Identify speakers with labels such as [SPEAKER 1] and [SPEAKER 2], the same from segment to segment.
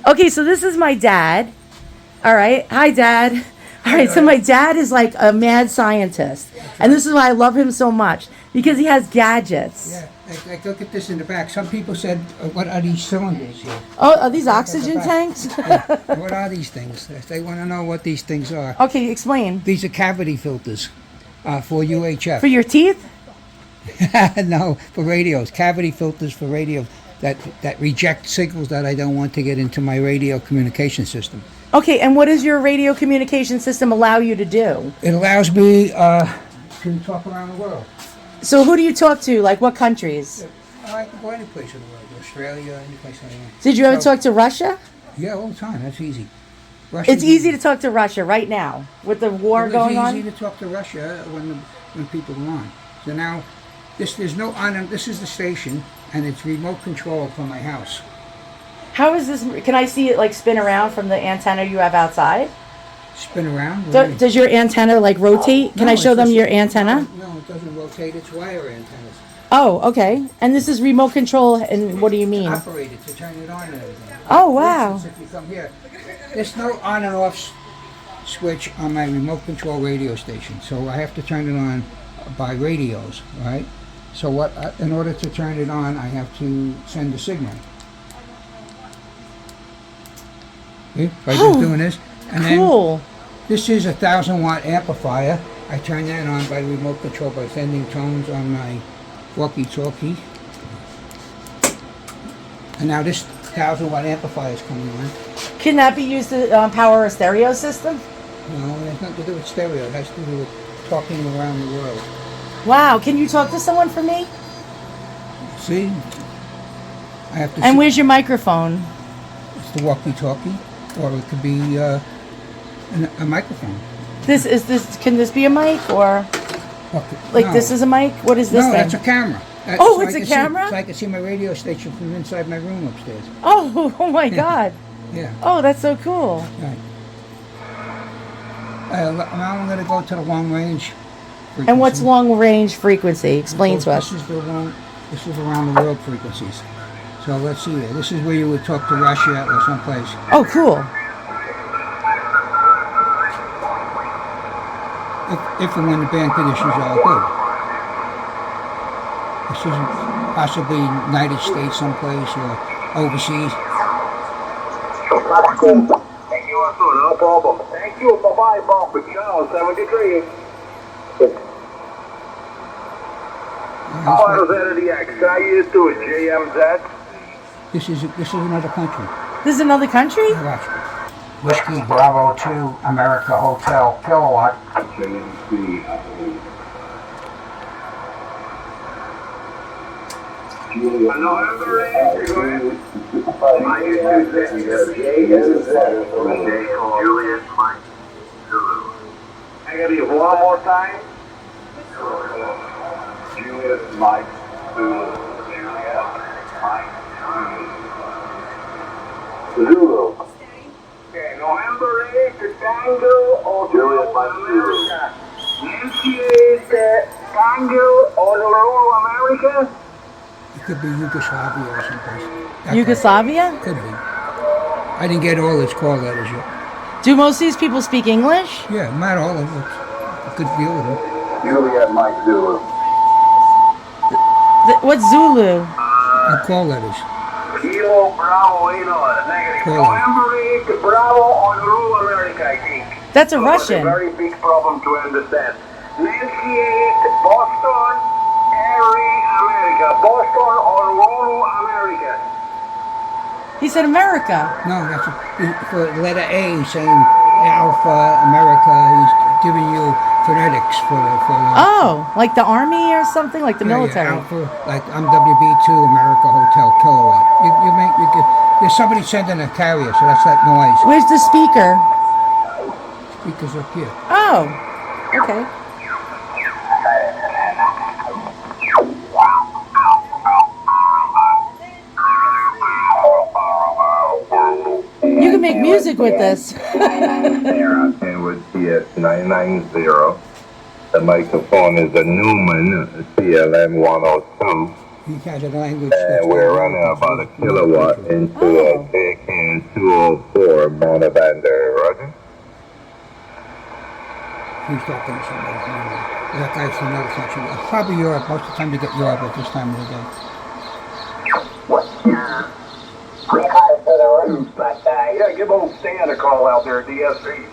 [SPEAKER 1] Okay, so this is my dad. All right. Hi, Dad. All right, so my dad is like a mad scientist. And this is why I love him so much, because he has gadgets.
[SPEAKER 2] Yeah, like look at this in the back. Some people said, what are these cylinders here?
[SPEAKER 1] Oh, are these oxygen
[SPEAKER 2] back.
[SPEAKER 1] tanks?
[SPEAKER 2] Yeah. What are these things? They want to know what these things are.
[SPEAKER 1] Okay, explain.
[SPEAKER 2] These are cavity filters for UHF.
[SPEAKER 1] For your teeth?
[SPEAKER 2] No, for radios. Cavity filters for radios that reject signals that I don't want to get into my radio communication system.
[SPEAKER 1] Okay, and what does your radio communication system allow you to do?
[SPEAKER 2] It allows me to talk around the world.
[SPEAKER 1] So who do you talk to? Like what countries?
[SPEAKER 2] I can go any place in the world. Australia, any place I want.
[SPEAKER 1] Did you ever talk to Russia?
[SPEAKER 2] Yeah, all the time. That's easy. Russia's
[SPEAKER 1] It's easy to talk to Russia right now with the war going on.
[SPEAKER 2] It's easy to talk to Russia when people are on. So now, this is the station, and it's remote control from my house.
[SPEAKER 1] How is this? Can I see it like spin around from the antenna you have outside?
[SPEAKER 2] Spin around?
[SPEAKER 1] Does your antenna like rotate? Can I show them your antenna?
[SPEAKER 2] No, it doesn't rotate. It's wire antennas.
[SPEAKER 1] Oh, okay. And this is remote control, and what do you mean?
[SPEAKER 2] Operate it to turn it on and everything.
[SPEAKER 1] Oh, wow.
[SPEAKER 2] For instance, if you come here, there's no on and off switch on my remote control radio station, so I have to turn it on by radios, right? So in order to turn it on, I have to send a signal. Okay, by just doing this, and
[SPEAKER 1] Cool.
[SPEAKER 2] then this is a 1,000-watt amplifier. I turn that on by remote control by sending tones on my walkie-talkie. And now this 1,000-watt amplifier is coming on.
[SPEAKER 1] Can that be used to power a stereo system?
[SPEAKER 2] No, it has nothing to do with stereo. It has to do with talking around the world.
[SPEAKER 1] Wow. Can you talk to someone for me?
[SPEAKER 2] See? I have to.
[SPEAKER 1] And where's your microphone?
[SPEAKER 2] It's the walkie-talkie, or it could be a microphone.
[SPEAKER 1] Can this be a mic or like
[SPEAKER 2] No.
[SPEAKER 1] this is a mic? What is this
[SPEAKER 2] No,
[SPEAKER 1] thing?
[SPEAKER 2] that's a camera.
[SPEAKER 1] Oh, it's a camera?
[SPEAKER 2] So I can see my radio station from inside my room upstairs.
[SPEAKER 1] Oh my God.
[SPEAKER 2] Yeah.
[SPEAKER 1] Oh, that's so cool.
[SPEAKER 2] Right. Now I'm going to go to the long range frequency.
[SPEAKER 1] And what's long range frequency? Explain to us.
[SPEAKER 2] This is around the world frequencies. So let's see here. This is where you would talk to Russia or someplace.
[SPEAKER 1] Oh, cool.
[SPEAKER 2] If and when the band conditions are good. This is possibly United States someplace or overseas.
[SPEAKER 3] Thank you, no problem. Thank you. Bye-bye, Baofeng. Channel 73. ZDX. How you doing, JMZ?
[SPEAKER 2] This is another country.
[SPEAKER 1] This is another country?
[SPEAKER 2] Watch. Whiskey Bravo 2 America Hotel Kilowatt.
[SPEAKER 3] Juliet Mike Zulu. I gotta give one more time. Juliet Mike Zulu. Juliet Mike Zulu. Okay, November 8th, Tango or Juliet Mike Zulu. Nancy 8th, Tango or America.
[SPEAKER 2] It could be Yugoslavia or someplace.
[SPEAKER 1] Yugoslavia?
[SPEAKER 2] Could be. I didn't get all its call letters yet.
[SPEAKER 1] Do most of these people speak English?
[SPEAKER 2] Yeah, not all of it. A good deal of them.
[SPEAKER 3] Juliet Mike Zulu.
[SPEAKER 1] What's Zulu?
[SPEAKER 2] Call letters.
[SPEAKER 3] Kilo Bravo 8 negative.
[SPEAKER 2] Cool.
[SPEAKER 3] November 8th, Bravo on rural America, I think.
[SPEAKER 1] That's a
[SPEAKER 3] So
[SPEAKER 1] Russian.
[SPEAKER 3] It's a very big problem to understand. Nancy 8th, Boston, Erie, America. Boston on rural America.
[SPEAKER 1] He said America.
[SPEAKER 2] No, that's for letter A, he's saying Alpha America. He's giving you phonetics for
[SPEAKER 1] Oh, like the army or something, like the military.
[SPEAKER 2] Alpha, like I'm WB2 America Hotel Kilowatt. There's somebody sending a carrier, so that's that noise.
[SPEAKER 1] Where's the speaker?
[SPEAKER 2] Speakers up here.
[SPEAKER 1] Oh, okay. You can make music with this.
[SPEAKER 3] And with TS990. The microphone is a Newman CLM 102.
[SPEAKER 2] He has a language
[SPEAKER 3] And
[SPEAKER 2] that's
[SPEAKER 3] we're
[SPEAKER 2] very
[SPEAKER 3] running
[SPEAKER 2] local to
[SPEAKER 3] about a
[SPEAKER 2] the
[SPEAKER 3] kilowatt
[SPEAKER 2] country.
[SPEAKER 3] into
[SPEAKER 1] Oh.
[SPEAKER 3] a KK 204 monobander. Roger.
[SPEAKER 2] He's talking to somebody. That guy's from another country. Probably Europe. Most of the time you get Europe at this time of the day.
[SPEAKER 3] Pretty high to the roof, but yeah, give old Stan a call out there at DSC.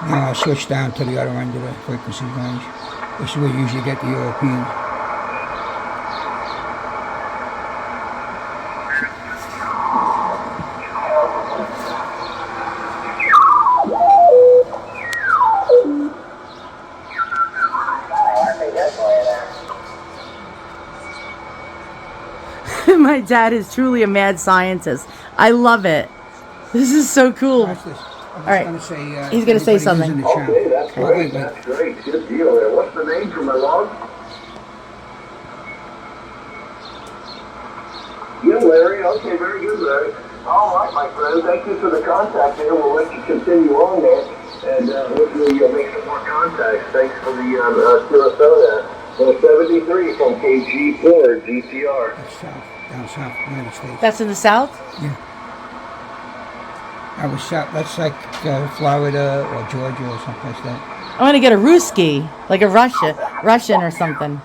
[SPEAKER 2] Now I'll switch down to the other end of the frequency range. This is where you usually get the European.
[SPEAKER 1] My dad is truly a mad scientist. I love it. This is so cool.
[SPEAKER 2] Watch this. I'm
[SPEAKER 1] right.
[SPEAKER 2] just going to say.
[SPEAKER 1] He's gonna say
[SPEAKER 2] anybody
[SPEAKER 1] something.
[SPEAKER 2] using the channel.
[SPEAKER 3] Okay, that's
[SPEAKER 2] Oh,
[SPEAKER 3] great.
[SPEAKER 2] wait.
[SPEAKER 3] That's great. Good deal there. What's the name for my log? You, Larry. Okay, very good, Larry. All right, my friend. Thank you for the contact there. We'll let you continue on there, and hopefully you'll make some more contacts. Thanks for the Sarasota. 73 from KG4 GTR.
[SPEAKER 2] That's south, down south, United States.
[SPEAKER 1] That's in the south?
[SPEAKER 2] Yeah. I was south. That's like Florida or Georgia or someplace like that.
[SPEAKER 1] I want to get a Ruski, like a Russian or something.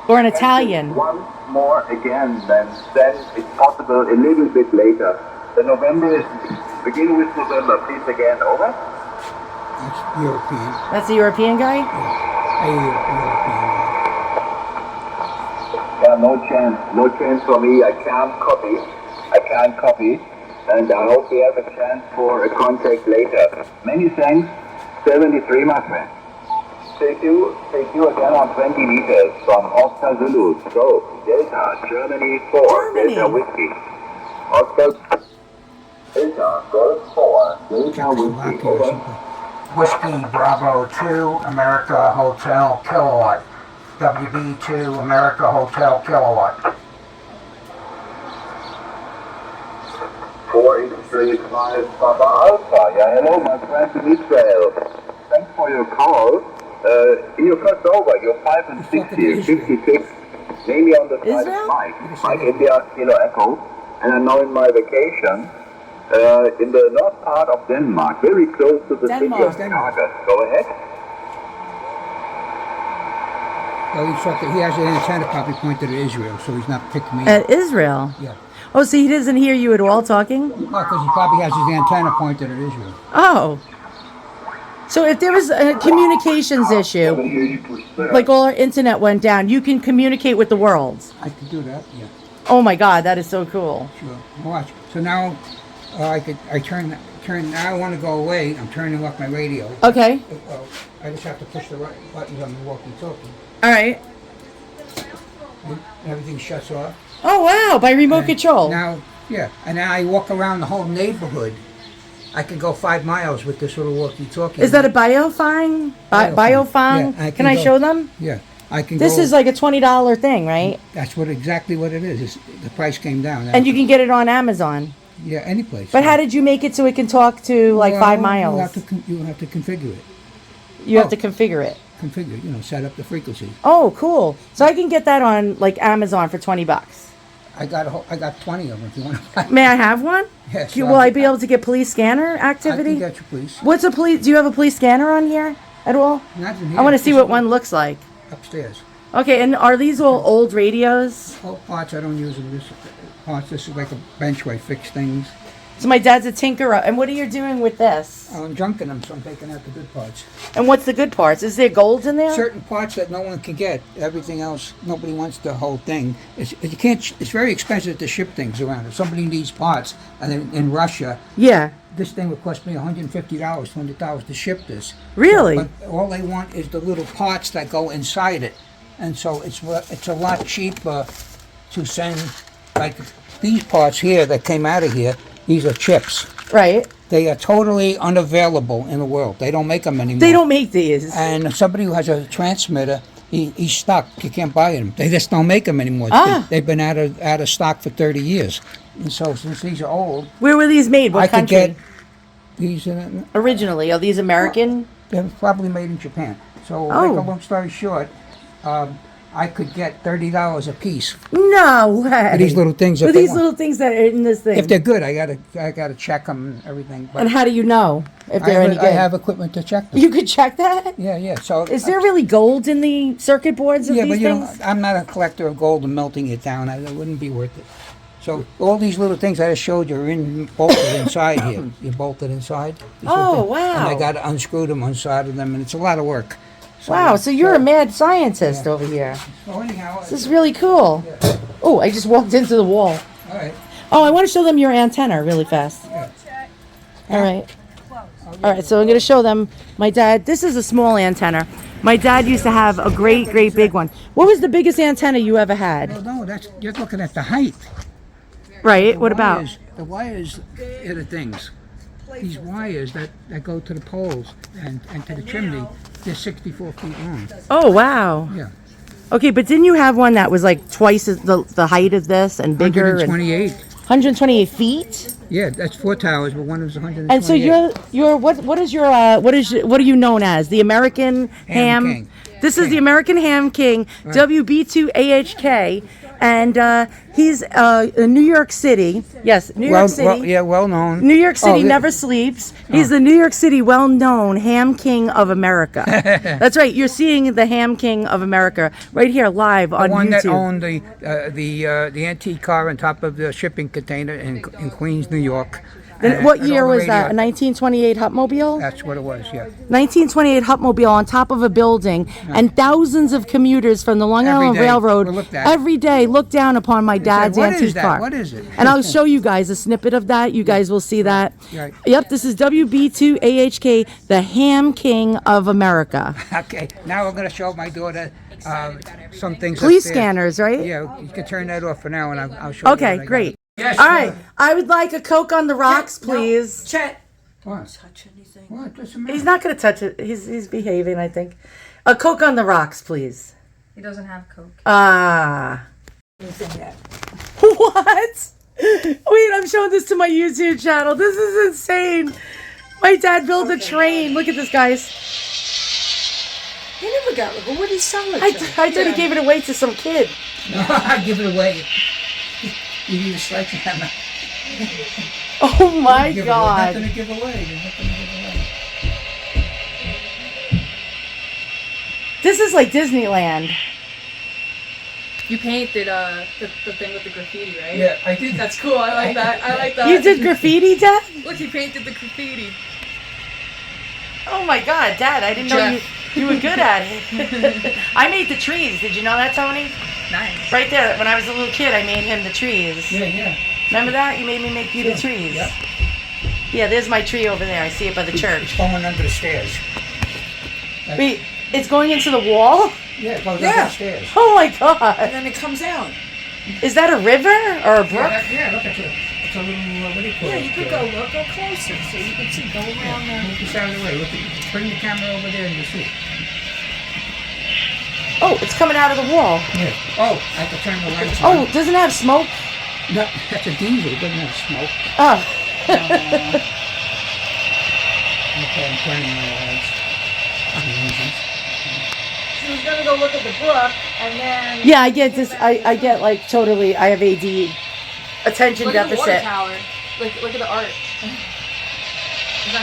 [SPEAKER 1] Or an Italian.
[SPEAKER 3] One more again, then it's possible a little bit later. The November is beginning with November. Please again, over.
[SPEAKER 2] That's European.
[SPEAKER 1] That's a European guy?
[SPEAKER 2] A European.
[SPEAKER 3] Yeah, no chance for me. I can't copy. And I hope we have a chance for a contact later. Many thanks. 73, my friend. Take you again on 20 meters from Oscar Zulu. So, Delta, Germany 4,
[SPEAKER 1] Germany.
[SPEAKER 3] Delta Whiskey. Oscar, Delta, Golf 4, Delta
[SPEAKER 2] Czechoslovakia
[SPEAKER 3] Whiskey,
[SPEAKER 2] or
[SPEAKER 3] over.
[SPEAKER 2] something.
[SPEAKER 4] Whiskey Bravo 2, America Hotel Kilowatt. WB2, America Hotel Kilowatt.
[SPEAKER 3] 485 Papa Alpha. Yeah, hello, my friend in Israel. Thanks for your call. You crossed over. You're 5 and 6 here, 56. Mainly on the side
[SPEAKER 1] Israel?
[SPEAKER 3] of Mike India Kilo Echo. And I'm now in my vacation in the north part of Denmark, very close to the city of
[SPEAKER 1] Denmark.
[SPEAKER 3] Skagen. Go ahead.
[SPEAKER 2] Well, he has an antenna probably pointed at Israel, so he's not picking me up.
[SPEAKER 1] At Israel?
[SPEAKER 2] Yeah.
[SPEAKER 1] Oh, so he doesn't hear you at all talking?
[SPEAKER 2] No, because he probably has his antenna pointed at Israel.
[SPEAKER 1] Oh. So if there was a communications issue, like all our internet went down, you can communicate with the world.
[SPEAKER 2] I could do that, yeah.
[SPEAKER 1] Oh my God, that is so cool.
[SPEAKER 2] Sure. Watch. So now I turn. Now I want to go away. I'm turning off my radio.
[SPEAKER 1] Okay.
[SPEAKER 2] Well, I just have to push the right buttons on the walkie-talkie.
[SPEAKER 1] All right.
[SPEAKER 2] And everything shuts off.
[SPEAKER 1] Oh wow, by remote
[SPEAKER 2] And
[SPEAKER 1] control.
[SPEAKER 2] Now, yeah. And now I walk around the whole neighborhood. I can go 5 miles with this little walkie-talkie.
[SPEAKER 1] Is that a Baofeng? Baofeng?
[SPEAKER 2] Yeah,
[SPEAKER 1] Can I
[SPEAKER 2] go-
[SPEAKER 1] show them?
[SPEAKER 2] Yeah. I can
[SPEAKER 1] This
[SPEAKER 2] go,
[SPEAKER 1] is like a $20 thing, right?
[SPEAKER 2] That's exactly what it is. The price came down.
[SPEAKER 1] And you can get it on Amazon.
[SPEAKER 2] Yeah, any place.
[SPEAKER 1] But how did you make it so it can talk to like 5 miles?
[SPEAKER 2] You have to configure it.
[SPEAKER 1] You have to configure it.
[SPEAKER 2] Configure, set up the frequency.
[SPEAKER 1] Oh, cool. So I can get that on like Amazon for $20.
[SPEAKER 2] I got 20 of them if you want to buy.
[SPEAKER 1] May I have one?
[SPEAKER 2] Yes.
[SPEAKER 1] Will I be able to get police scanner
[SPEAKER 2] I
[SPEAKER 1] activity?
[SPEAKER 2] can get you, please.
[SPEAKER 1] What's a police? Do you have a police scanner on here at all?
[SPEAKER 2] Not in here.
[SPEAKER 1] I want to see
[SPEAKER 2] just
[SPEAKER 1] what one looks like.
[SPEAKER 2] Upstairs.
[SPEAKER 1] Okay, and are these all old radios?
[SPEAKER 2] Oh, parts, I don't use them. This is like a bench where I fix things.
[SPEAKER 1] So my dad's a tinkerer. And what are you doing with this?
[SPEAKER 2] I'm junking them, so I'm taking out the good parts.
[SPEAKER 1] And what's the good parts? Is there gold in there?
[SPEAKER 2] Certain parts that no one can get. Everything else, nobody wants the whole thing. You can't. It's very expensive to ship things around. If somebody needs parts, and in Russia,
[SPEAKER 1] Yeah.
[SPEAKER 2] this thing would cost me $150, $200 to ship this.
[SPEAKER 1] Really?
[SPEAKER 2] But all they want is the little parts that go inside it, and so it's a lot cheaper to send. Like these parts here that came out of here, these are chips.
[SPEAKER 1] Right.
[SPEAKER 2] They are totally unavailable in the world. They don't make them anymore.
[SPEAKER 1] They don't make these.
[SPEAKER 2] And somebody who has a transmitter, he's stuck. You can't buy them. They just don't make them anymore.
[SPEAKER 1] Ah.
[SPEAKER 2] They've been out of stock for 30 years. And so since these are old,
[SPEAKER 1] Where were these made? What
[SPEAKER 2] I could
[SPEAKER 1] country?
[SPEAKER 2] get these.
[SPEAKER 1] Originally, are these American?
[SPEAKER 2] They're probably made in Japan. So,
[SPEAKER 1] Oh.
[SPEAKER 2] make a long story short, I could get $30 a piece.
[SPEAKER 1] No way.
[SPEAKER 2] For these little things.
[SPEAKER 1] For
[SPEAKER 2] if they
[SPEAKER 1] these
[SPEAKER 2] want.
[SPEAKER 1] little things that are in this thing.
[SPEAKER 2] If they're good, I gotta check them and everything. But
[SPEAKER 1] And how do you know if they're any good?
[SPEAKER 2] I have equipment to check them.
[SPEAKER 1] You could check that?
[SPEAKER 2] Yeah. So
[SPEAKER 1] Is there really gold in the circuit boards of
[SPEAKER 2] Yeah,
[SPEAKER 1] these
[SPEAKER 2] but
[SPEAKER 1] things?
[SPEAKER 2] I'm not a collector of gold and melting it down. It wouldn't be worth it. So all these little things I just showed you are bolted inside here. You're bolted inside. These little
[SPEAKER 1] Oh,
[SPEAKER 2] things.
[SPEAKER 1] wow.
[SPEAKER 2] And I got to unscrew them on side of them, and it's a lot of work.
[SPEAKER 1] Wow, so you're a mad scientist over here.
[SPEAKER 2] So anyhow,
[SPEAKER 1] This is really cool. Oh, I just walked into the wall.
[SPEAKER 2] all right.
[SPEAKER 1] Oh, I want to show them your antenna really fast.
[SPEAKER 2] Yeah.
[SPEAKER 1] All right. All right, so I'm going to show them my dad. This is a small antenna. My dad used to have a great big one. What was the biggest antenna you ever had?
[SPEAKER 2] No, you're looking at the height.
[SPEAKER 1] Right, what about?
[SPEAKER 2] The wires are the things. These wires that go to the poles and to the chimney, they're 64 feet long.
[SPEAKER 1] Oh, wow.
[SPEAKER 2] Yeah.
[SPEAKER 1] Okay, but didn't you have one that was like twice as the height of this and bigger?
[SPEAKER 2] 128.
[SPEAKER 1] 128 feet?
[SPEAKER 2] Yeah, that's 4 towers, but one was 128.
[SPEAKER 1] And so what are you known as? The American
[SPEAKER 2] Ham
[SPEAKER 1] Ham?
[SPEAKER 2] King.
[SPEAKER 1] This is the American Ham King, WB2AHK, and he's in New York City. Yes, New York City.
[SPEAKER 2] Well known.
[SPEAKER 1] New York City
[SPEAKER 2] Oh, yeah.
[SPEAKER 1] never sleeps. He's the New York City well-known Ham King of America. That's right. You're seeing the Ham King of America right here live on
[SPEAKER 2] The one
[SPEAKER 1] YouTube.
[SPEAKER 2] that owned the antique car on top of the shipping container in Queens, New York.
[SPEAKER 1] Then what
[SPEAKER 2] And
[SPEAKER 1] year
[SPEAKER 2] all the
[SPEAKER 1] was that? A
[SPEAKER 2] radio-
[SPEAKER 1] 1928 Hupmobile?
[SPEAKER 2] That's what it was, yeah.
[SPEAKER 1] 1928 Hupmobile on top of a building, and thousands of commuters from the Long
[SPEAKER 2] Every
[SPEAKER 1] Island
[SPEAKER 2] day
[SPEAKER 1] Railroad
[SPEAKER 2] will look at it.
[SPEAKER 1] every day look down upon my dad's
[SPEAKER 2] "What
[SPEAKER 1] antique
[SPEAKER 2] is that?
[SPEAKER 1] car.
[SPEAKER 2] What is it?"
[SPEAKER 1] And I'll show you guys a snippet of that. You guys will see that.
[SPEAKER 2] Right.
[SPEAKER 1] Yep, this is WB2AHK, the Ham King of America.
[SPEAKER 2] Okay, now we're going to show my daughter some things.
[SPEAKER 1] Police
[SPEAKER 2] upstairs.
[SPEAKER 1] scanners, right?
[SPEAKER 2] Yeah, you can turn that off for now, and I'll show you.
[SPEAKER 1] Okay,
[SPEAKER 2] what I
[SPEAKER 1] great.
[SPEAKER 2] Yes,
[SPEAKER 1] All right, I would like a Coke on the rocks, please.
[SPEAKER 2] Chet. What? Touch anything? What? What's the matter?
[SPEAKER 1] He's not going to touch it. He's behaving, I think. A Coke on the rocks, please.
[SPEAKER 5] He doesn't have Coke.
[SPEAKER 1] Ah. What? Wait, I'm showing this to my YouTube channel. This is insane. My dad built a train. Look at this, guys.
[SPEAKER 6] He never got it. But what did he sell it
[SPEAKER 1] I
[SPEAKER 6] to?
[SPEAKER 1] thought he gave it away to some kid.
[SPEAKER 2] No, I give it away. You need a sledgehammer.
[SPEAKER 1] Oh my
[SPEAKER 2] Give it away.
[SPEAKER 1] God.
[SPEAKER 2] Nothing to give away. There's nothing to give away.
[SPEAKER 1] This is like Disneyland.
[SPEAKER 5] You painted the thing with the graffiti, right?
[SPEAKER 2] Yeah, I did.
[SPEAKER 5] That's cool. I like that. I like that.
[SPEAKER 1] You did graffiti, Dad?
[SPEAKER 5] Look, he painted the graffiti.
[SPEAKER 1] Oh my God, Dad, I didn't know you were good at it. I made the trees. Did you know that, Tony?
[SPEAKER 5] Nice.
[SPEAKER 1] Right there, when I was a little kid, I made him the trees.
[SPEAKER 2] Yeah.
[SPEAKER 1] Remember that? You made me make you the trees.
[SPEAKER 2] Yep.
[SPEAKER 1] Yeah, there's my tree over there. I see it by the
[SPEAKER 2] It's
[SPEAKER 1] church.
[SPEAKER 2] going under the stairs.
[SPEAKER 1] Wait, it's going into the wall?
[SPEAKER 2] Yeah, it goes
[SPEAKER 6] Yeah.
[SPEAKER 2] under the stairs.
[SPEAKER 1] Oh my God.
[SPEAKER 6] And then it comes out.
[SPEAKER 1] Is that a river or a brook?
[SPEAKER 2] Yeah, look at it. It's a little, what do you call
[SPEAKER 6] Yeah,
[SPEAKER 2] it?
[SPEAKER 6] you could go closer so you can see. Go around there.
[SPEAKER 2] Move this out of the way. Look, bring the camera over there and you'll see.
[SPEAKER 1] Oh, it's coming out of the wall.
[SPEAKER 2] Yeah. Oh, I have to turn the lights
[SPEAKER 1] Oh,
[SPEAKER 2] on.
[SPEAKER 1] doesn't it have smoke?
[SPEAKER 2] No, that's a diesel. It doesn't have smoke.
[SPEAKER 1] Oh.
[SPEAKER 2] Okay, I'm turning my lights.
[SPEAKER 6] She was gonna go look at the brook, and then
[SPEAKER 1] Yeah, I get this. I get like totally, I have AD, attention
[SPEAKER 5] Look at the water
[SPEAKER 1] deficit.
[SPEAKER 5] tower. Look at the art.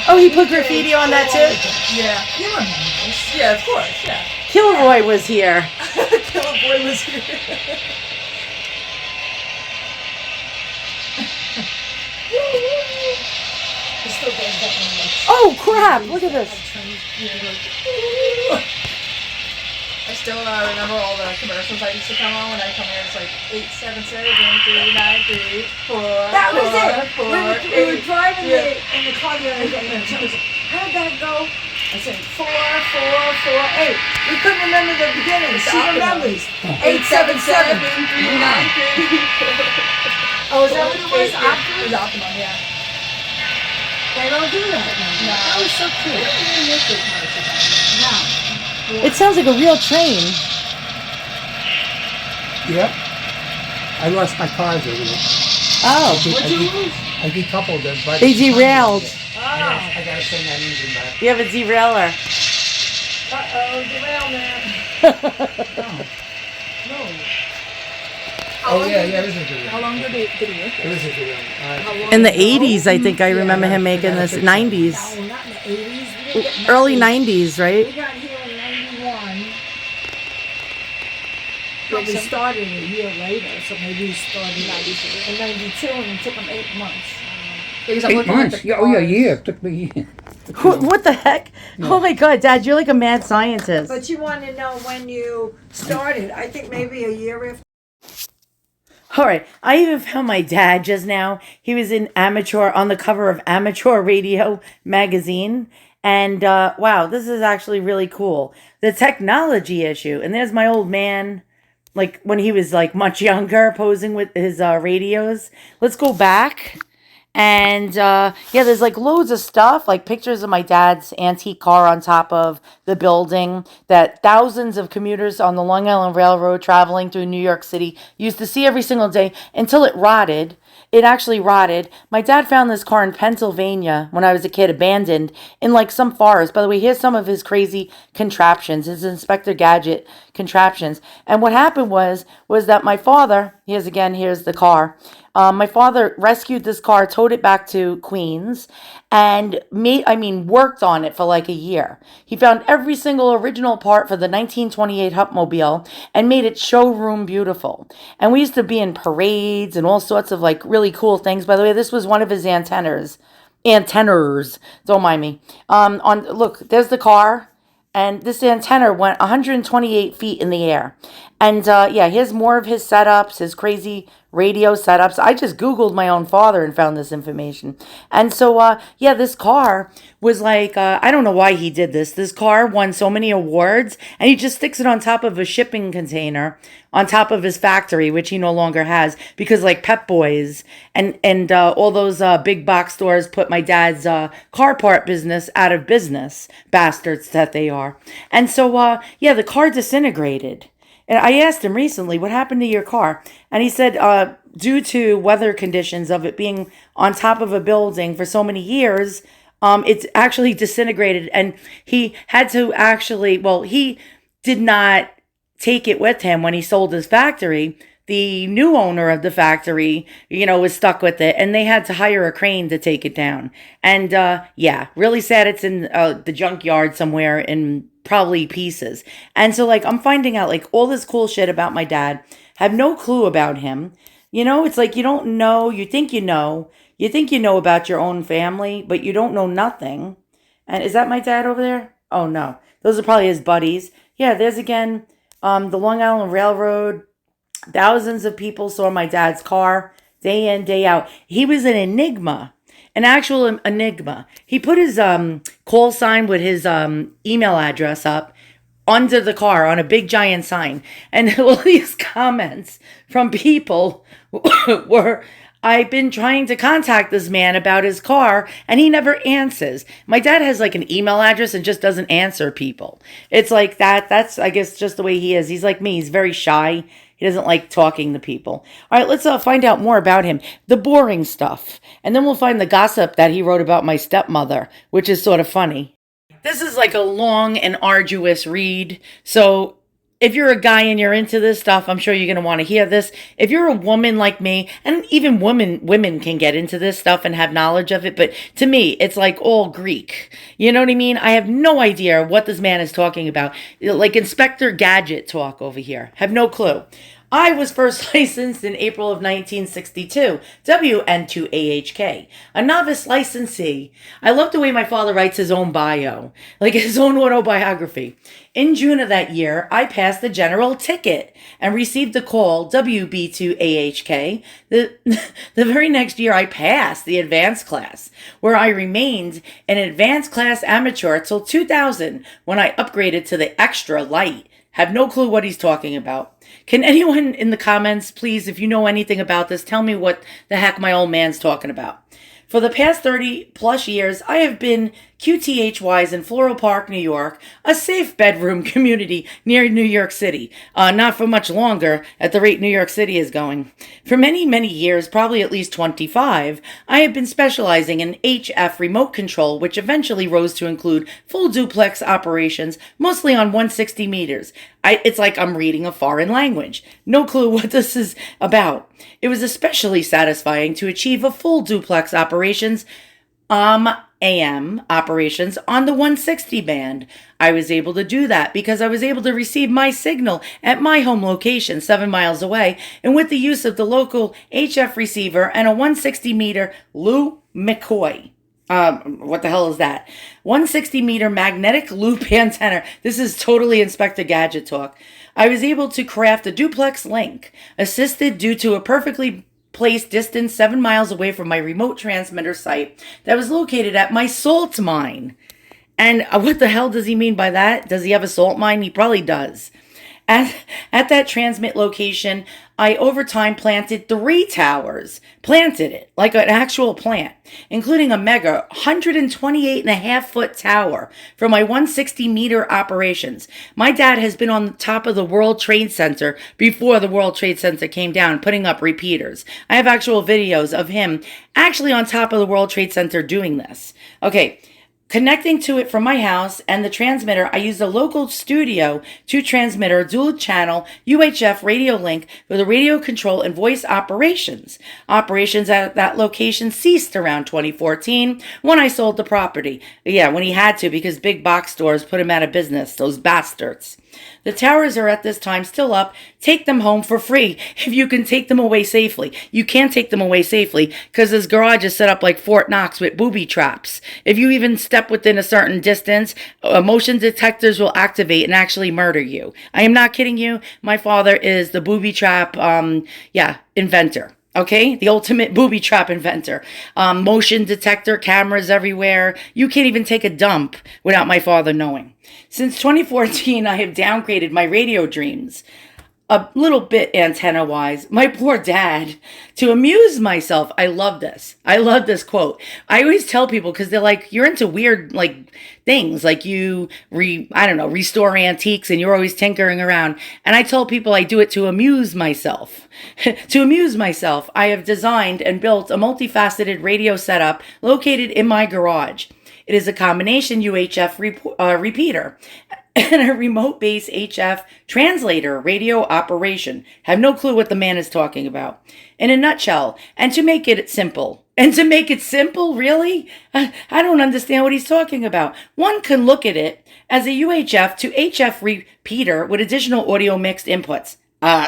[SPEAKER 1] Oh, he put graffiti on that too?
[SPEAKER 5] Yeah.
[SPEAKER 6] you remember this.
[SPEAKER 5] Yeah, of course. Yeah.
[SPEAKER 1] Kilroy was here.
[SPEAKER 5] Killer Boy was here.
[SPEAKER 6] He still does that one.
[SPEAKER 1] Oh crap, look at this.
[SPEAKER 5] I still remember all the commercials I used to come on when I come here. It's like 877-393-4.
[SPEAKER 6] That was it.
[SPEAKER 5] Four,
[SPEAKER 6] We were
[SPEAKER 5] eight.
[SPEAKER 6] driving
[SPEAKER 5] Yeah.
[SPEAKER 6] in the car the other day, and she was, how'd that go? I said 4, 4, 4, 8. We couldn't remember the beginning. She remembers. 877.
[SPEAKER 5] 877-393-4.
[SPEAKER 6] Oh, is that what it was?
[SPEAKER 5] It
[SPEAKER 6] Optimum?
[SPEAKER 5] was Optimum, yeah.
[SPEAKER 6] They don't do that anymore. That was so cute. No.
[SPEAKER 1] It sounds like a real train.
[SPEAKER 2] Yep. I lost my cars over there.
[SPEAKER 1] Oh,
[SPEAKER 6] What'd you lose?
[SPEAKER 2] I decoupled them, but
[SPEAKER 1] they derailed.
[SPEAKER 2] I gotta send that engine back.
[SPEAKER 1] You have a derailer.
[SPEAKER 6] Uh-oh, derailment. No.
[SPEAKER 2] Oh yeah, there's a video.
[SPEAKER 5] How long did he make
[SPEAKER 2] There
[SPEAKER 5] it?
[SPEAKER 2] is a video.
[SPEAKER 1] In the 80s, I think I remember him
[SPEAKER 2] I
[SPEAKER 1] making
[SPEAKER 2] got a
[SPEAKER 1] this.
[SPEAKER 2] picture.
[SPEAKER 1] 90s.
[SPEAKER 6] No, not in the 80s. We didn't get
[SPEAKER 1] Early
[SPEAKER 6] married.
[SPEAKER 1] 90s,
[SPEAKER 6] We
[SPEAKER 1] right?
[SPEAKER 6] got here in 91. But we started a year later, so maybe we started in 92 and it took them 8 months.
[SPEAKER 5] Because I'm
[SPEAKER 2] 8
[SPEAKER 5] looking at
[SPEAKER 2] months.
[SPEAKER 5] the
[SPEAKER 2] Yeah, oh yeah,
[SPEAKER 5] cars.
[SPEAKER 2] yeah. It took me a year.
[SPEAKER 1] What the heck? Oh my God, Dad, you're like a mad scientist.
[SPEAKER 6] But you want to know when you started. I think maybe a year after.
[SPEAKER 1] All right, I even found my dad just now. He was on the cover of Amateur Radio magazine. And wow, this is actually really cool. The technology issue. And there's my old man, like when he was like much younger, posing with his radios. Let's go back. And yeah, there's like loads of stuff, like pictures of my dad's antique car on top of the building that thousands of commuters on the Long Island Railroad traveling through New York City used to see every single day until it rotted. It actually rotted. My dad found this car in Pennsylvania when I was a kid, abandoned in like some forest. By the way, here's some of his crazy contraptions, his Inspector Gadget contraptions. And what happened was that my father, here's the car. My father rescued this car, towed it back to Queens, and worked on it for like a year. He found every single original part for the 1928 Hupmobile and made it showroom beautiful. And we used to be in parades and all sorts of like really cool things. By the way, this was one of his antennas. Don't mind me. Look, there's the car. And this antenna went 128 feet in the air. And yeah, here's more of his setups, his crazy radio setups. I just Googled my own father and found this information. And so, yeah, this car was like, I don't know why he did this. This car won so many awards, and he just sticks it on top of a shipping container on top of his factory, which he no longer has, because like Pep Boys and all those big box stores put my dad's car part business out of business, bastards that they are. And so, yeah, the car disintegrated. And I asked him recently, what happened to your car? And he said, due to weather conditions of it being on top of a building for so many years, it's actually disintegrated. And he had to he did not take it with him when he sold his factory. The new owner of the factory, was stuck with it, and they had to hire a crane to take it down. And yeah, really sad it's in the junkyard somewhere in probably pieces. And so like I'm finding out like all this cool shit about my dad, have no clue about him. It's like you don't know, you think you know about your own family, but you don't know nothing. And is that my dad over there? Oh no, those are probably his buddies. Yeah, there's again the Long Island Railroad. Thousands of people saw my dad's car day in, day out. He was an enigma, an actual enigma. He put his call sign with his email address up under the car on a big giant sign. And all these comments from people were, I've been trying to contact this man about his car and he never answers. My dad has like an email address and just doesn't answer people. It's like that. That's, I guess, just the way he is. He's like me. He's very shy. He doesn't like talking to people. All right, let's find out more about him. The boring stuff. And then we'll find the gossip that he wrote about my stepmother, which is sort of funny. This is like a long and arduous read. So if you're a guy and you're into this stuff, I'm sure you're going to want to hear this. If you're a woman like me, and even women can get into this stuff and have knowledge of it, but to me, it's like all Greek. You know what I mean? I have no idea what this man is talking about. Like Inspector Gadget talk over here. Have no clue. I was first licensed in April of 1962, WN2AHK, a novice licensee. I love the way my father writes his own bio, like his own autobiography. In June of that year, I passed the general ticket and received the call, WB2AHK. The very next year, I passed the advanced class, where I remained an advanced class amateur till 2000, when I upgraded to the extra light. Have no clue what he's talking about. Can anyone in the comments, please, if you know anything about this, tell me what the heck my old man's talking about. For the past 30 plus years, I have been QTHY is in Floral Park, New York, a safe bedroom community near New York City. Not for much longer at the rate New York City is going. For many, many years, probably at least 25, I have been specializing in HF remote control, which eventually rose to include full duplex operations, mostly on 160 meters. It's like I'm reading a foreign language. No clue what this is about. It was especially satisfying to achieve a full duplex operations, AM operations on the 160 band. I was able to do that because I was able to receive my signal at my home location 7 miles away, and with the use of the local HF receiver and a 160 meter Lou McCoy. What the hell is that? 160 meter magnetic loop antenna. This is totally Inspector Gadget talk. I was able to craft a duplex link, assisted due to a perfectly placed distance 7 miles away from my remote transmitter site that was located at my salt mine. And what the hell does he mean by that? Does he have a salt mine? He probably does. At that transmit location, I over time planted 3 towers. Planted it like an actual plant, including a mega 128.5-foot tower for my 160 meter operations. My dad has been on the top of the World Trade Center before the World Trade Center came down, putting up repeaters. I have actual videos of him actually on top of the World Trade Center doing this. Okay. Connecting to it from my house and the transmitter, I used a local studio to transmitter dual channel UHF radio link for the radio control and voice operations. Operations at that location ceased around 2014 when I sold the property. Yeah, when he had to, because big box stores put him out of business, those bastards. The towers are at this time still up. Take them home for free if you can take them away safely. You can't take them away safely because his garage is set up like Fort Knox with booby traps. If you even step within a certain distance, motion detectors will activate and actually murder you. I am not kidding you. My father is the booby trap, inventor. Okay, the ultimate booby trap inventor. Motion detector cameras everywhere. You can't even take a dump without my father knowing. Since 2014, I have downgraded my radio dreams a little bit antenna-wise. My poor dad, to amuse myself. I love this. I love this quote. I always tell people, because they're like, you're into weird, like, things. Like you, restore antiques and you're always tinkering around. And I tell people I do it to amuse myself. To amuse myself, I have designed and built a multifaceted radio setup located in my garage. It is a combination UHF repeater and a remote base HF translator radio operation. Have no clue what the man is talking about. In a nutshell, and to make it simple. And to make it simple, really? I don't understand what he's talking about. One can look at it as a UHF to HF repeater with additional audio mixed inputs.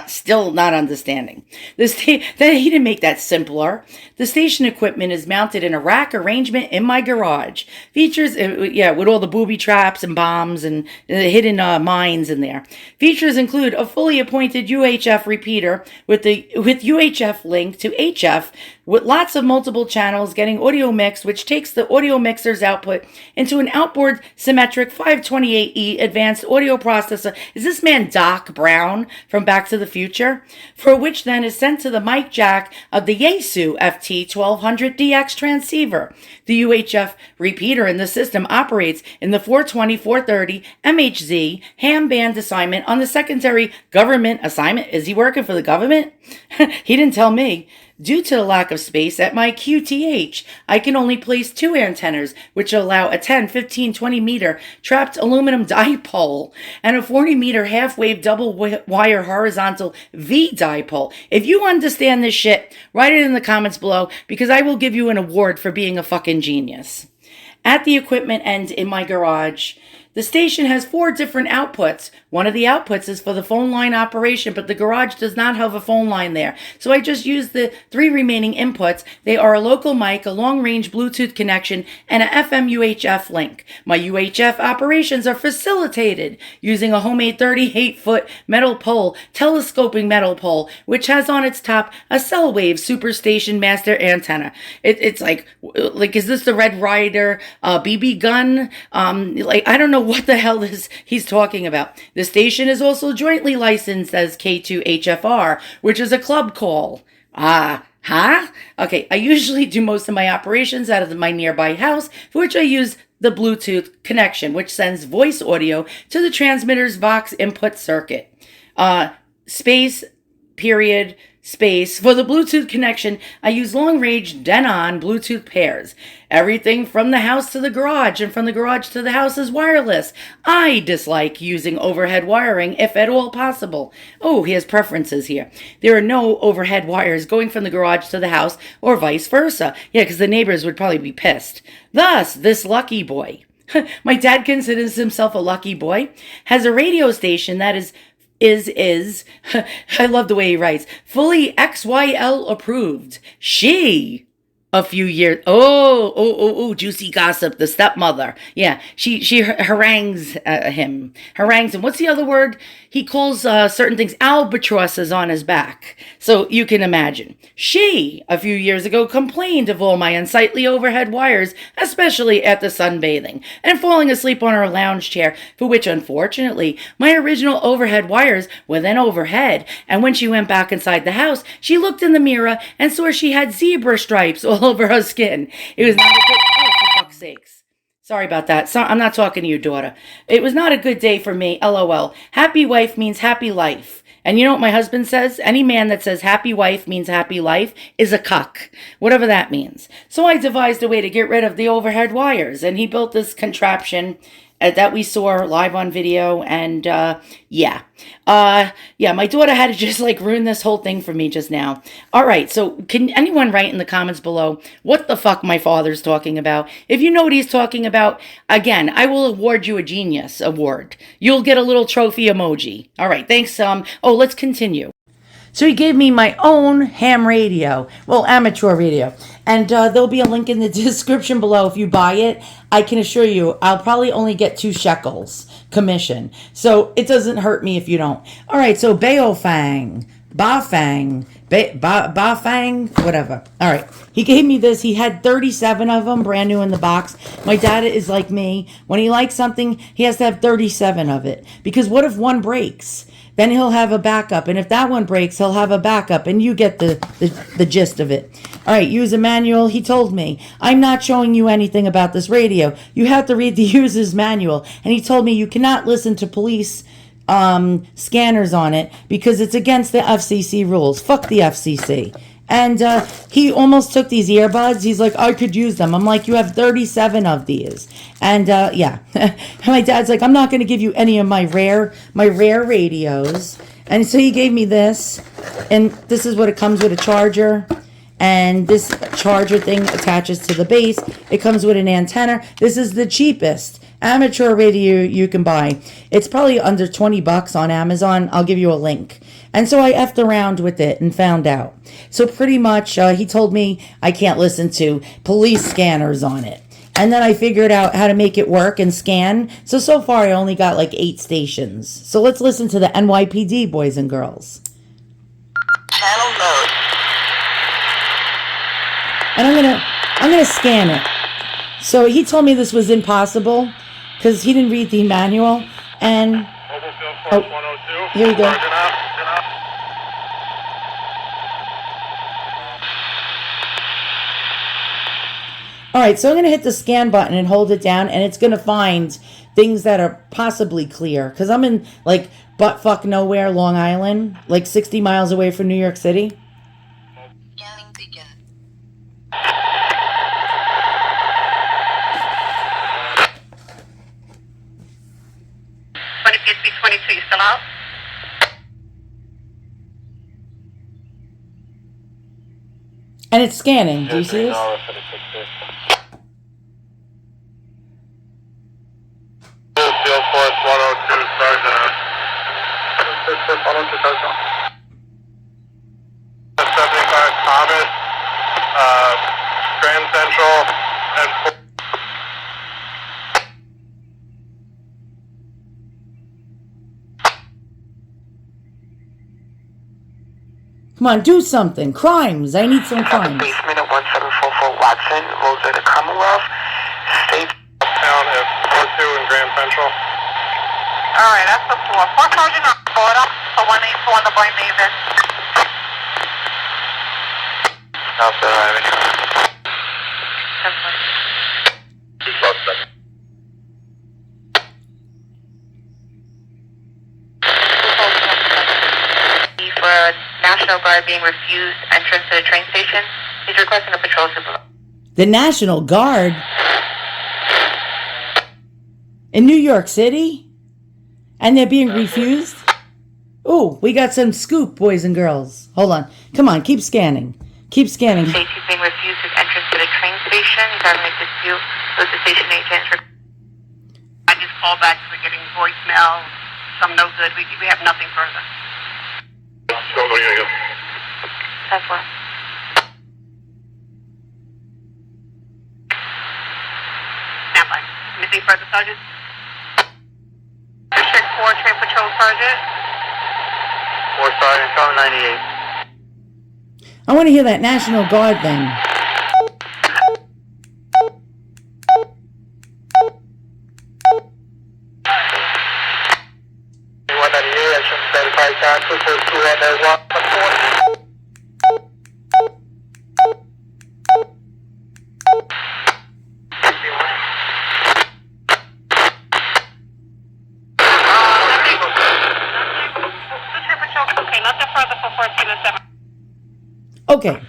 [SPEAKER 1] Still not understanding. He didn't make that simpler. The station equipment is mounted in a rack arrangement in my garage. Features, with all the booby traps and bombs and hidden mines in there. Features include a fully appointed UHF repeater with UHF link to HF with lots of multiple channels getting audio mixed, which takes the audio mixer's output into an outboard symmetric 528E advanced audio processor. Is this man Doc Brown from Back to the Future? For which then is sent to the mic jack of the Yaesu FT1200DX transceiver. The UHF repeater in the system operates in the 420-430 MHZ ham band assignment on the secondary government assignment. Is he working for the government? He didn't tell me. Due to the lack of space at my QTH, I can only place 2 antennas, which allow a 10, 15, 20 meter trapped aluminum dipole and a 40 meter half-wave double wire horizontal V dipole. If you understand this shit, write it in the comments below because I will give you an award for being a fucking genius. At the equipment end in my garage, the station has 4 different outputs. One of the outputs is for the phone line operation, but the garage does not have a phone line there. So I just used the 3 remaining inputs. They are a local mic, a long-range Bluetooth connection, and a FM UHF link. My UHF operations are facilitated using a homemade 38-foot metal pole, telescoping metal pole, which has on its top a cell wave superstation master antenna. It's like, is this the Red Ryder BB gun? I don't know what the hell he's talking about. The station is also jointly licensed as K2HFR, which is a club call. Okay, I usually do most of my operations out of my nearby house, for which I use the Bluetooth connection, which sends voice audio to the transmitter's Vox input circuit. Space, period, space. For the Bluetooth connection, I use long-range Denon Bluetooth pairs. Everything from the house to the garage and from the garage to the house is wireless. I dislike using overhead wiring if at all possible. Oh, he has preferences here. There are no overhead wires going from the garage to the house or vice versa. Yeah, because the neighbors would probably be pissed. Thus, this lucky boy, my dad considers himself a lucky boy, has a radio station that is I love the way he writes, fully XYL approved. She, a few years, juicy gossip, the stepmother. Yeah, she harangues him. What's the other word? He calls certain things albatrosses on his back. So you can imagine. She, a few years ago, complained of all my unsightly overhead wires, especially at the sunbathing, and falling asleep on her lounge chair, for which, unfortunately, my original overhead wires were then overhead, and when she went back inside the house, she looked in the mirror and saw she had zebra stripes all over her skin. It was not a good... Oh, for fuck's sakes. Sorry about that. So, I'm not talking to your daughter. It was not a good day for me, LOL. Happy wife means happy life. And you know what my husband says? Any man that says happy wife means happy life is a cuck. Whatever that means. So I devised a way to get rid of the overhead wires. And he built this contraption that we saw live on video. And yeah, my daughter had to just ruin this whole thing for me just now. All right, so can anyone write in the comments below what the fuck my father's talking about? If you know what he's talking about, again, I will award you a genius award. You'll get a little trophy emoji. All right, thanks. Let's continue. So he gave me my own ham radio, well, amateur radio. And there'll be a link in the description below. If you buy it, I can assure you, I'll probably only get 2 shekels commission. So it doesn't hurt me if you don't. All right, so Baofeng, whatever. All right, he gave me this. He had 37 of them, brand new in the box. My dad is like me. When he likes something, he has to have 37 of it. Because what if one breaks? Then he'll have a backup. And if that one breaks, he'll have a backup. And you get the gist of it. All right, use a manual. He told me, I'm not showing you anything about this radio. You have to read the user's manual. And he told me you cannot listen to police scanners on it because it's against the FCC rules. Fuck the FCC. And he almost took these earbuds. He's like, I could use them. I'm like, you have 37 of these. And yeah, my dad's like, I'm not going to give you any of my rare radios. And so he gave me this. And this is what it comes with: a charger. And this charger thing attaches to the base. It comes with an antenna. This is the cheapest amateur radio you can buy. It's probably under $20 on Amazon. I'll give you a link. And so I effed around with it and found out. So pretty much he told me I can't listen to police scanners on it. And then I figured out how to make it work and scan. So far I only got 8 stations. So let's listen to the NYPD, boys and girls.
[SPEAKER 7] Channel mode.
[SPEAKER 1] And I'm gonna scan it. So he told me this was impossible because he didn't read the manual. And here we go. All right, so I'm going to hit the scan button and hold it down, and it's going to find things that are possibly clear. Because I'm in, buttfuck nowhere, Long Island, 60 miles away from New York City.
[SPEAKER 7] Scanning begin. $20.22, you still out?
[SPEAKER 1] And it's scanning. Do you see this?
[SPEAKER 8] Field Force 102, Sergeant. 75 Thomas, Grand Central, and
[SPEAKER 1] Come on, do something. Crimes. I need some crimes.
[SPEAKER 7] Basement at 1744 Watson, Rosa the Commonwealth, State.
[SPEAKER 8] Town at 42 in Grand Central.
[SPEAKER 7] Alright, that's the 4. 4 Sergeant on Florida, so 182 on the Boy Maven.
[SPEAKER 8] South Avenue.
[SPEAKER 7] 1020. are being refused entrance to the train station. He's requesting a patrol supervisor.
[SPEAKER 1] The National Guard? In New York City? And they're being refused? Ooh, we got some scoop, boys and girls. Hold on. Come on, keep scanning. Keep scanning.
[SPEAKER 7] He's being refused his entrance to the train station. He's having a dispute with the station agent.
[SPEAKER 9] I just called back. We're getting voicemail. Some no good. We have nothing further.
[SPEAKER 7] That's what.
[SPEAKER 9] Stand by. Anything further, Sergeant?
[SPEAKER 7] District 4 Train Patrol Sergeant.
[SPEAKER 8] 4 Sergeant, call 98.
[SPEAKER 1] I want to hear that National Guard thing.
[SPEAKER 9] Okay, nothing further for 14 and 7.
[SPEAKER 1] Okay.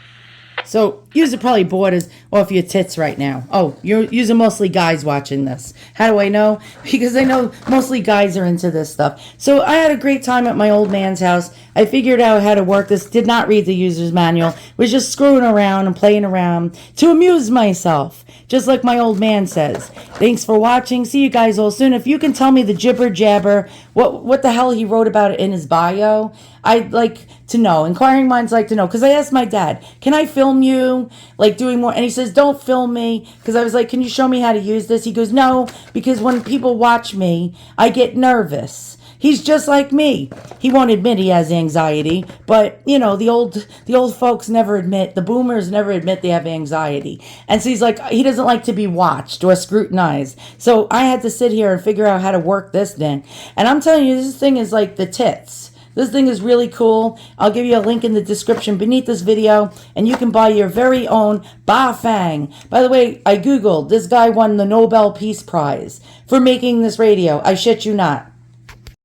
[SPEAKER 1] So, you're probably bored as off your tits right now. Oh, you're mostly guys watching this. How do I know? Because I know mostly guys are into this stuff. So, I had a great time at my old man's house. I figured out how to work this. Did not read the user's manual. Was just screwing around and playing around to amuse myself. Just like my old man says. Thanks for watching. See you guys all soon. If you can tell me the jibber jabber, what the hell he wrote about it in his bio, I'd like to know. Inquiring minds like to know. Because I asked my dad, can I film you? Like doing more. And he says, don't film me. Because I was like, can you show me how to use this? He goes, no. Because when people watch me, I get nervous. He's just like me. He won't admit he has anxiety, but you know, the old folks never admit, the boomers never admit they have anxiety. And so he's like, he doesn't like to be watched or scrutinized. So I had to sit here and figure out how to work this thing. And I'm telling you, this thing is like the tits. This thing is really cool. I'll give you a link in the description beneath this video, and you can buy your very own Baofeng. By the way, I Googled, this guy won the Nobel Peace Prize for making this radio. I shit you not.